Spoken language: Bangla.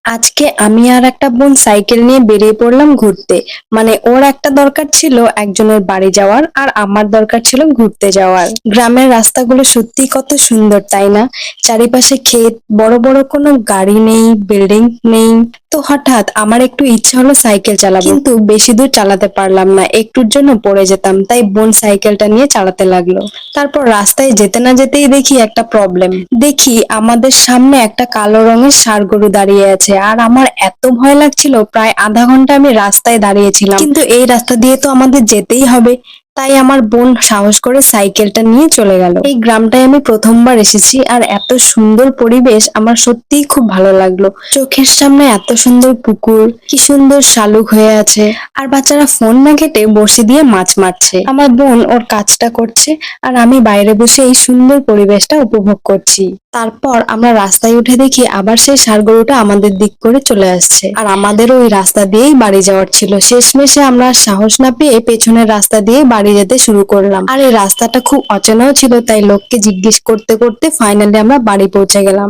আজকে আমি আর একটা বোন সাইকেল নিয়ে বেরিয়ে পড়লাম ঘুরতে। মানে ওর একটা দরকার ছিল একজনের বাড়ি যাওয়ার, আর আমার দরকার ছিল ঘুরতে যাওয়ার। গ্রামের রাস্তাগুলো সত্যি কত সুন্দর, তাই না? চারিপাশে ক্ষেত, বড় বড় কোনো গাড়ি নেই, বিল্ডিং নেই। তো হঠাৎ আমার একটু ইচ্ছা হলো সাইকেল চালাবো, কিন্তু বেশি দূর চালাতে পারলাম না, একটুর জন্য পড়ে যেতাম। তাই বোন সাইকেলটা নিয়ে চালাতে লাগলো। তারপর রাস্তায় যেতে না যেতেই দেখি একটা প্রবলেম। দেখি আমাদের সামনে একটা কালো রঙের ষাঁড় গরু দাঁড়িয়ে আছে, আর আমার এত ভয় লাগছিল, প্রায় আধা ঘন্টা আমি রাস্তায় দাঁড়িয়েছিলাম, কিন্তু এই রাস্তা দিয়ে তো আমাদের যেতেই হবে। তাই আমার বোন সাহস করে সাইকেলটা নিয়ে চলে গেল। এই গ্রামটায় আমি প্রথমবার এসেছি, আর এত সুন্দর পরিবেশ আমার সত্যিই খুব ভালো লাগলো। চোখের সামনে এত সুন্দর পুকুর, কি সুন্দর শালুক হয়ে আছে, আর বাচ্চারা ফোন না কেটে বসে দিয়ে মাছ মারছে। আমার বোন ওর কাজটা করছে, আর আমি বাইরে বসে এই সুন্দর পরিবেশটা উপভোগ করছি। তারপর আমরা রাস্তায় উঠে দেখি আবার সেই ষাঁড় গরুটা আমাদের দিক করে চলে আসছে, আর আমাদেরও ওই রাস্তা দিয়েই বাড়ি যাওয়ার ছিল। শেষমেশে আমরা আর সাহস না পেয়ে পেছনের রাস্তা দিয়ে বাড়ি যেতে শুরু করলাম। আর এই রাস্তাটা খুব অচেনাও ছিল, তাই লোককে জিজ্ঞেস করতে করতে ফাইনালি আমরা বাড়ি পৌঁছে গেলাম।